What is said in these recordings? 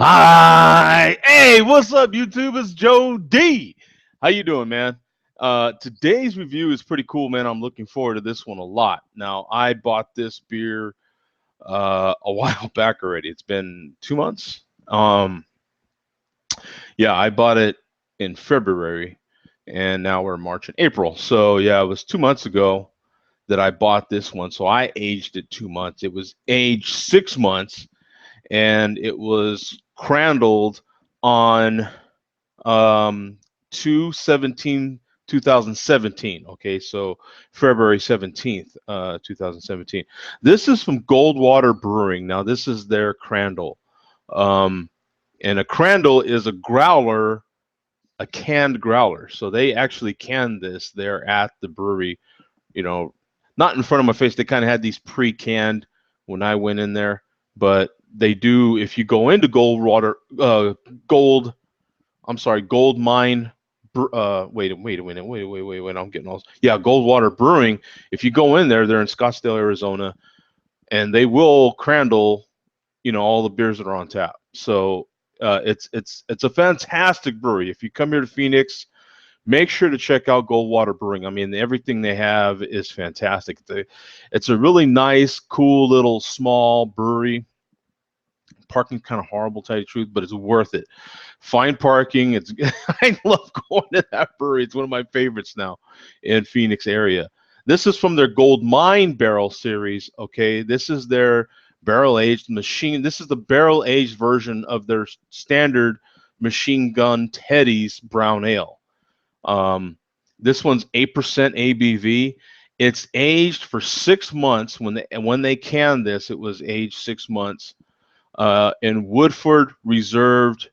Hi, hey, what's up, YouTube? It's Joe D. How you doing, man? Today's review is pretty cool, man. I'm looking forward to this one a lot. Now, I bought this beer a while back already. It's been 2 months. Yeah, I bought it in February, and now we're March and April. So yeah, it was 2 months ago that I bought this one. So I aged it 2 months. It was aged 6 months, and it was crandled on 2/17 2017. Okay, so February 17th, 2017. This is from Goldwater Brewing. Now this is their crandle. um, and a crandle is a growler, a canned growler. So they actually canned this there at the brewery, you know, not in front of my face. They kind of had these pre-canned when I went in there, but they do. If you go into Gold, I'm sorry, Gold Mine. Wait. I'm getting all. Yeah, Goldwater Brewing. If you go in there, they're in Scottsdale, Arizona, and they will crandle, all the beers that are on tap. So it's a fantastic brewery. If you come here to Phoenix, make sure to check out Goldwater Brewing. I mean, everything they have is fantastic. It's a really nice, cool little small brewery. Parking's kind of horrible, to tell you the truth, but it's worth it. Find parking. It's I love going to that brewery. It's one of my favorites now in Phoenix area. This is from their Gold Mine Barrel series. Okay, this is their barrel aged machine. This is the barrel aged version of their standard Machine Gun Teddy's Brown Ale. Um, this one's 8% ABV. It's aged for 6 months. When they canned this, it was aged 6 months in Woodford reserved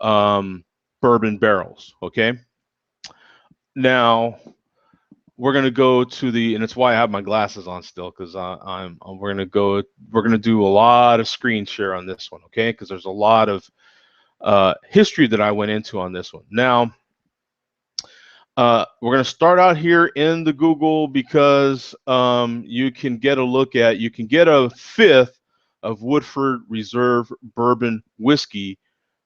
bourbon barrels. Okay. Now we're gonna go to and it's why I have my glasses on still, because we're gonna do a lot of screen share on this one. Okay, because there's a lot of history that I went into on this one. Now we're going to start out here in the Google, because you can get a fifth of Woodford Reserve Bourbon whiskey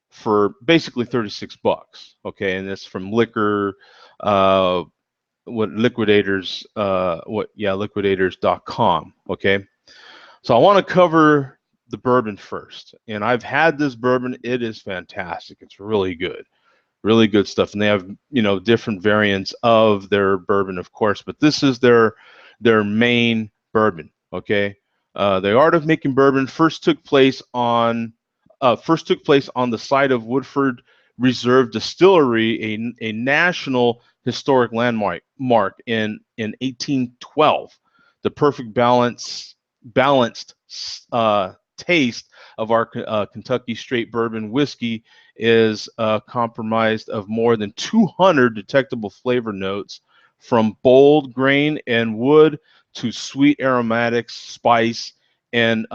for basically 36 bucks. Okay, and it's from Liquor, liquidators.com. Okay, so I want to cover the bourbon first, and I've had this bourbon. It is fantastic. It's really good stuff, and they have different variants of their bourbon, of course, but this is their main bourbon. Okay, the art of making bourbon first took place on the site of Woodford Reserve Distillery, a national historic landmark in 1812. The perfect balanced taste of our Kentucky straight bourbon whiskey is comprised of more than 200 detectable flavor notes, from bold grain and wood to sweet aromatics, spice, and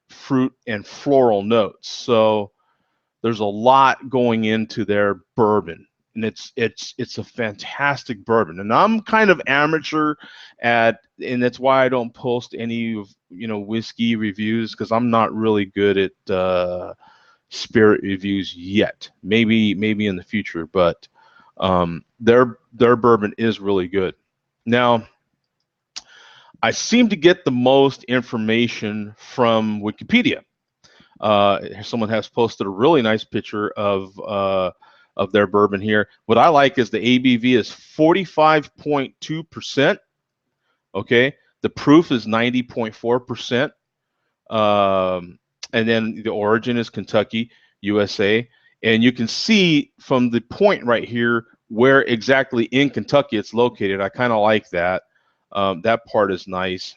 fruit and floral notes. So there's a lot going into their bourbon, and it's a fantastic bourbon. And I'm kind of amateur and that's why I don't post any of whiskey reviews, because I'm not really good at spirit reviews yet. Maybe in the future, but their bourbon is really good. Now, I seem to get the most information from Wikipedia. Someone has posted a really nice picture of their bourbon here. What I like is the ABV is 45.2%. Okay, the proof is 90.4%. And then the origin is Kentucky, USA. And you can see from the point right here where exactly in Kentucky it's located. I kind of like that. That part is nice.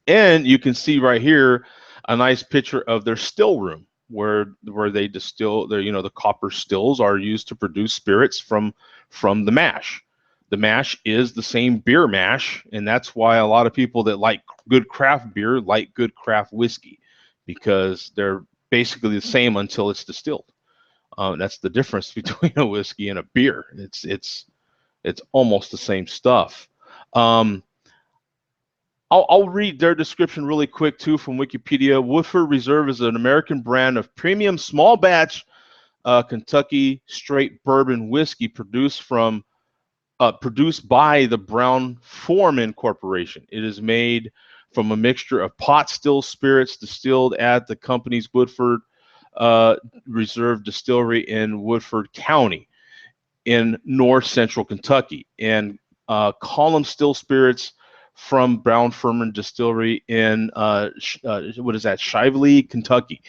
And you can see right here a nice picture of their still room, where they distill the copper stills are used to produce spirits from the mash. The mash is the same beer mash, and that's why a lot of people that like good craft beer like good craft whiskey, because they're basically the same until it's distilled. That's the difference between a whiskey and a beer. It's almost the same stuff. I'll read their description really quick too from Wikipedia. Woodford Reserve is an American brand of premium small batch Kentucky straight bourbon whiskey produced by the Brown-Forman Corporation. It is made from a mixture of pot still spirits distilled at the company's Woodford Reserve Distillery in Woodford County in north central Kentucky, and column still spirits from Brown-Forman Distillery in what is that, Shively, Kentucky.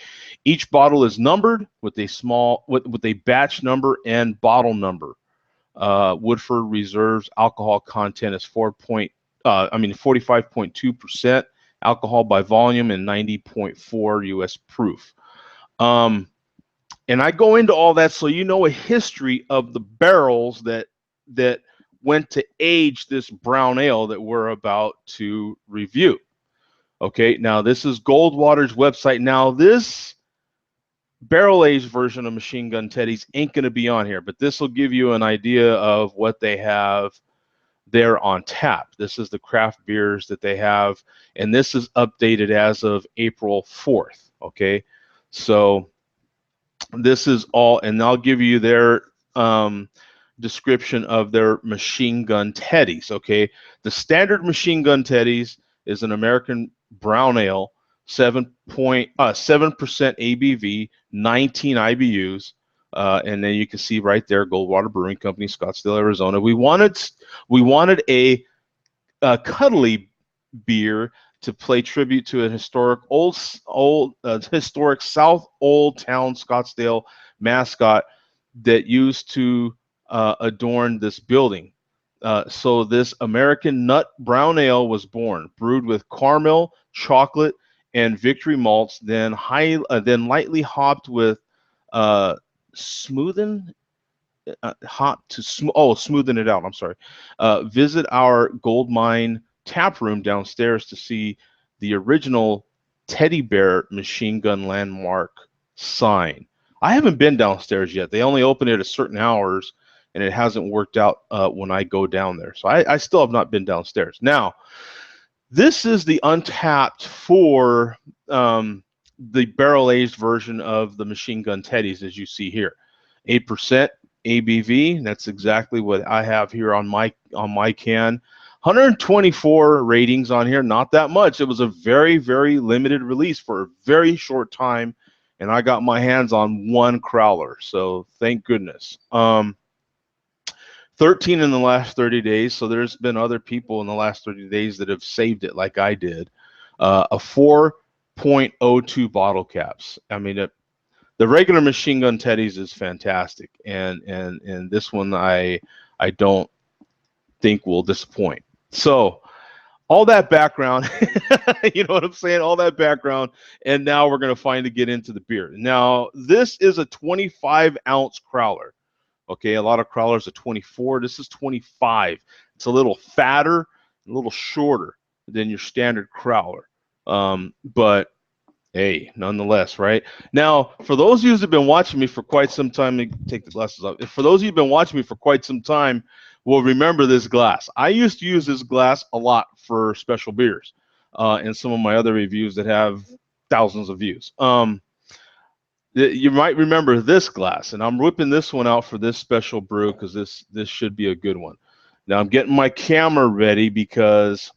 Each bottle is numbered with a batch number and bottle number. Woodford Reserve's alcohol content is 45.2% alcohol by volume and 90.4 U.S. proof. And I go into all that so you know a history of the barrels that went to age this brown ale that we're about to review. Okay, now this is Goldwater's website. Now this barrel-aged version of Machine Gun Teddy's ain't going to be on here, but this will give you an idea of what they have there on tap. This is the craft beers that they have, and this is updated as of April 4th. Okay, so this is all, and I'll give you their description of their Machine Gun Teddy's. Okay, the standard Machine Gun Teddy's is an American brown ale, 7% ABV, 19 IBUs, and then you can see right there, Goldwater Brewing Company, Scottsdale, Arizona. We wanted a cuddly beer to play tribute to a historic historic South Old Town Scottsdale mascot that used to adorn this building. So this American Nut Brown Ale was born, brewed with caramel, chocolate, and victory malts, then lightly hopped with smoothen it out. I'm sorry. Visit our gold mine tap room downstairs to see the original teddy bear Machine Gun landmark sign. I haven't been downstairs yet. They only open it at certain hours, and it hasn't worked out when I go down there. So I still have not been downstairs. Now, this is the untapped for the barrel-aged version of the Machine Gun Teddy's, as you see here. 8% ABV. That's exactly what I have here on my can. 124 ratings on here. Not that much. It was a very, very limited release for a very short time, and I got my hands on one crowler. So thank goodness. 13 in the last 30 days. So there's been other people in the last 30 days that have saved it like I did. A 4.02 bottle caps. I mean, the regular Machine Gun Teddy's is fantastic, and this one I don't think will disappoint. So all that background, you know what I'm saying? All that background, and now we're going to get into the beer. Now, this is a 25-ounce crowler. Okay, a lot of crowlers are 24. This is 25. It's a little fatter, a little shorter than your standard crowler. But hey, nonetheless, right? Now, for those of you who've been watching me for quite some time, let me take the glasses off. For those of you who've been watching me for quite some time, will remember this glass. I used to use this glass a lot for special beers and some of my other reviews that have thousands of views. You might remember this glass, and I'm whipping this one out for this special brew because this should be a good one. Now I'm getting my camera ready because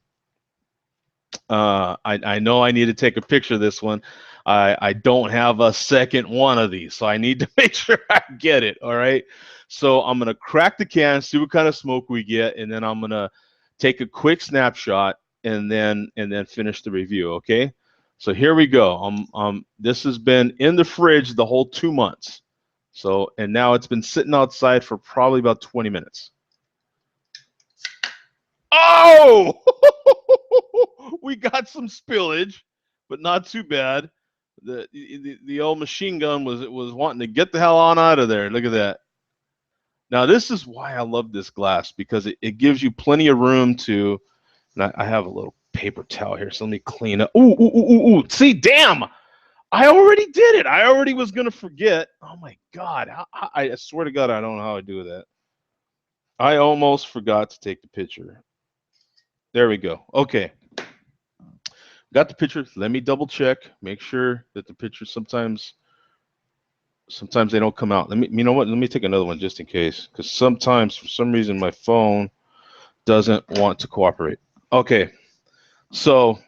I know I need to take a picture of this one. I don't have a second one of these, so I need to make sure I get it. All right. So I'm gonna crack the can, see what kind of smoke we get, and then I'm gonna take a quick snapshot and then finish the review. Okay. So here we go. This has been in the fridge the whole 2 months. So, and now it's been sitting outside for probably about 20 minutes. Oh, we got some spillage, but not too bad. The old Machine Gun was wanting to get the hell on out of there. Look at that. Now, this is why I love this glass, because it gives you plenty of room to, and I have a little paper towel here, so let me clean up. Ooh. See, damn, I already did it. I already was going to forget. Oh, my God. I swear to God, I don't know how I do that. I almost forgot to take the picture. There we go. Okay. Got the picture. Let me double check. Make sure that the pictures sometimes they don't come out. Let me, you know what? Let me take another one just in case, because sometimes for some reason my phone doesn't want to cooperate. Okay, so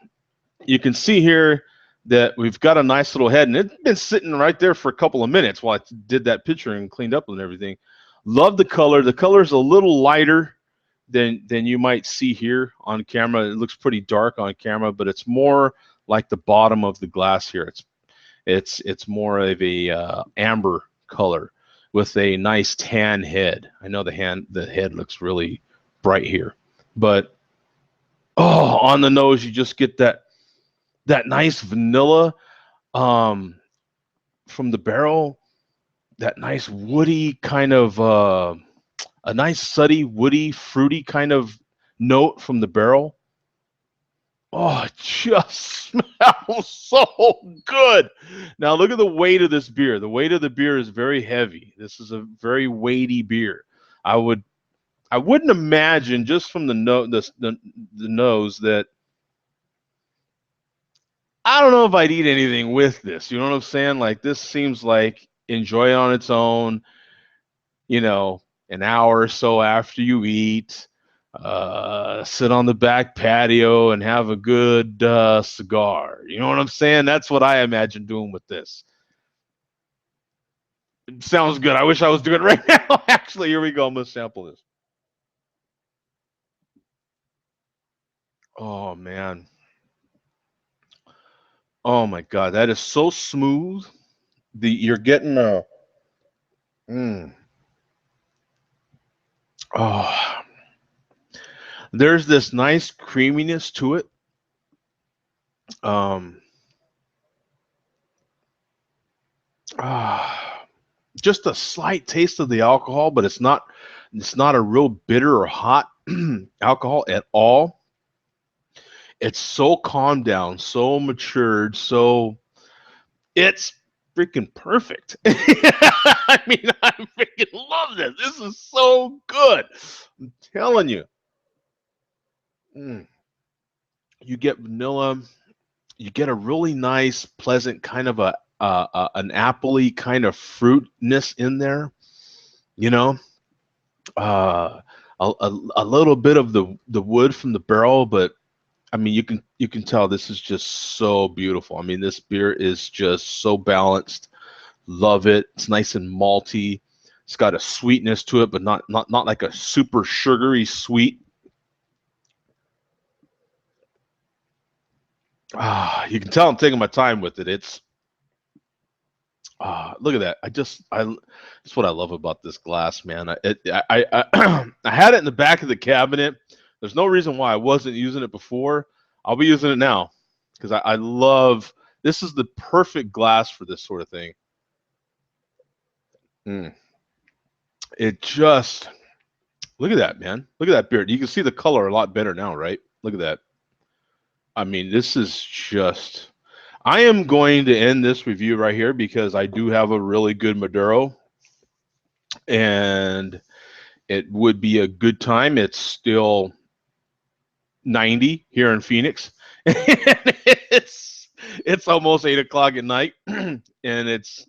you can see here that we've got a nice little head, and it's been sitting right there for a couple of minutes while I did that picture and cleaned up and everything. Love the color. The color is a little lighter than you might see here on camera. It looks pretty dark on camera, but it's more like the bottom of the glass here. It's more of a amber color with a nice tan head. I know the head looks really bright here, but oh, on the nose you just get that nice vanilla from the barrel, that nice woody kind of a nice suddy, woody, fruity kind of note from the barrel. Oh, it just smells so good. Now look at the weight of this beer. The weight of the beer is very heavy. This is a very weighty beer. I wouldn't imagine just from the nose that I don't know if I'd eat anything with this. You know what I'm saying? Like this seems like enjoy it on its own, you know, an hour or so after you eat, sit on the back patio and have a good cigar. You know what I'm saying? That's what I imagine doing with this. It sounds good. I wish I was doing it right now. Actually, here we go. I'm going to sample this. Oh, man. Oh, my God. That is so smooth. You're getting a. Mm, oh, there's this nice creaminess to it. Um, ah, just a slight taste of the alcohol, but it's not a real bitter or hot alcohol at all. It's so calmed down, so matured, so it's freaking perfect. I mean, I freaking love this. This is so good. I'm telling you. Mm. You get vanilla, you get a really nice, pleasant kind of an appley kind of fruitness in there, you know. Uh, a little bit of the wood from the barrel, but I mean you can tell this is just so beautiful. I mean this beer is just so balanced. Love it. It's nice and malty. It's got a sweetness to it, but not like a super sugary sweet. You can tell I'm taking my time with it. It's look at that. That's what I love about this glass, man. I had it in the back of the cabinet. There's no reason why I wasn't using it before. I'll be using it now because I love. This is the perfect glass for this sort of thing. Mm. It just look at that, man. Look at that beard. You can see the color a lot better now, right? Look at that. I mean, this is just. I am going to end this review right here because I do have a really good Maduro, and it would be a good time. It's still 90 here in Phoenix. it's almost 8 o'clock at night, and it's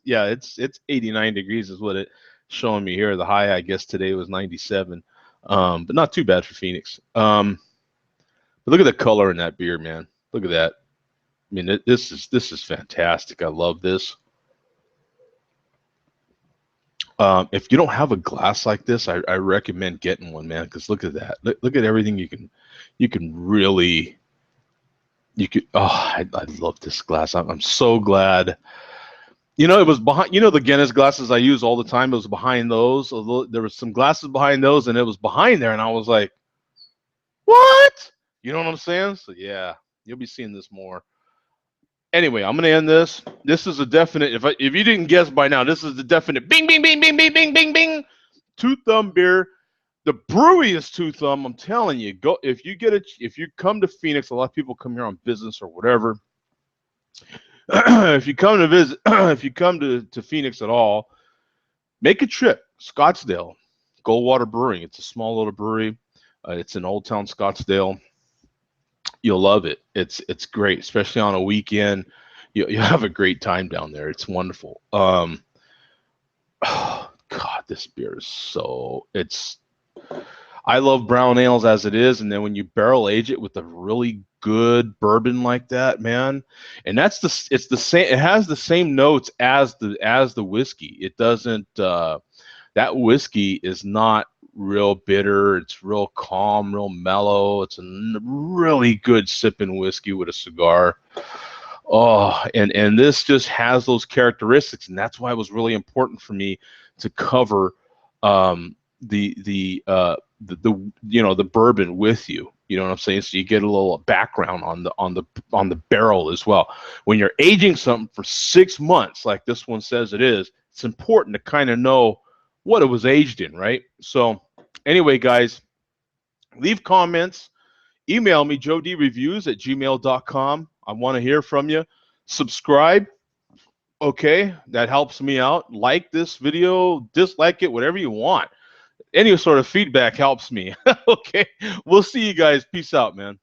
89 degrees is what it's showing me here. The high I guess today was 97, but not too bad for Phoenix. But look at the color in that beer, man. Look at that. I mean, this is fantastic. I love this. If you don't have a glass like this, I recommend getting one, man. Because look at that. Look at everything you can really you could. Oh, I love this glass. I'm so glad. You know, it was behind. You know, the Guinness glasses I use all the time. It was behind those. Although there was some glasses behind those, and it was behind there, and I was like, what? You know what I'm saying? So yeah, you'll be seeing this more. Anyway, I'm gonna end this. This is a definite. If you didn't guess by now, this is the definite. Bing, bing, bing, bing, bing, bing, bing, bing. Two thumb beer. The brewery is two thumb. I'm telling you, go if you come to Phoenix. A lot of people come here on business or whatever. If you come to visit, if you come to Phoenix at all, make a trip. Scottsdale, Goldwater Brewing. It's a small little brewery. It's in Old Town Scottsdale. You'll love it. It's great, especially on a weekend. You'll have a great time down there. It's wonderful. Oh, God, this beer is so it's I love brown ales as it is, and then when you barrel age it with a really good bourbon like that, man, and it's the same. It has the same notes as the whiskey. It doesn't. That whiskey is not real bitter. It's real calm, real mellow. It's a really good sipping whiskey with a cigar. Oh, and this just has those characteristics, and that's why it was really important for me to cover the you know the bourbon with you. You know what I'm saying? So you get a little background on the barrel as well. When you're aging something for 6 months, like this one says it is, it's important to kind of know what it was aged in, right? So anyway, guys, leave comments. Email me, joedreviews@gmail.com. I want to hear from you. Subscribe. Okay, that helps me out. Like this video, dislike it, whatever you want. Any sort of feedback helps me. Okay, we'll see you guys. Peace out, man.